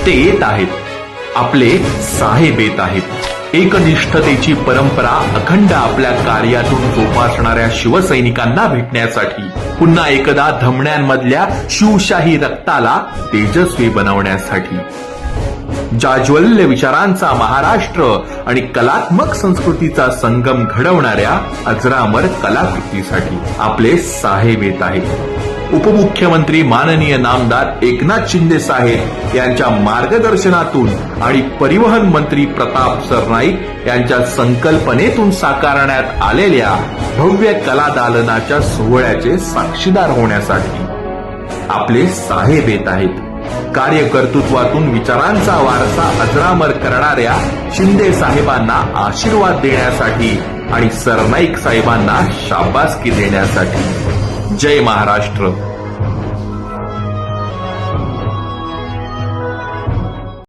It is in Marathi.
ते येत आहेत, आपले साहेब येत आहेत. एकनिष्ठतेची परंपरा अखंड आपल्या कार्यातून जोपासणाऱ्या शिवसैनिकांना भेटण्यासाठी, पुन्हा एकदा धमण्यांमधल्या शिवशाही रक्ताला तेजस्वी बनवण्यासाठी, जाज्वल्य विचारांचा महाराष्ट्र आणि कलात्मक संस्कृतीचा संगम घडवणाऱ्या अजरामर कलाकृतीसाठी आपले साहेब येत आहेत. उपमुख्यमंत्री माननीय नामदार एकनाथ शिंदे साहेब यांच्या मार्गदर्शनातून आणि परिवहन मंत्री प्रताप सरनाईक यांच्या संकल्पनेतून साकारण्यात आलेल्या भव्य कलादालनाच्या सोहळ्याचे साक्षीदार होण्यासाठी आपले साहेब येत आहेत. कार्यकर्तृत्वातून विचारांचा वारसा अजरामर करणाऱ्या शिंदे साहेबांना आशीर्वाद देण्यासाठी आणि सरनाईक साहेबांना शाबासकी देण्यासाठी. जय महाराष्ट्र.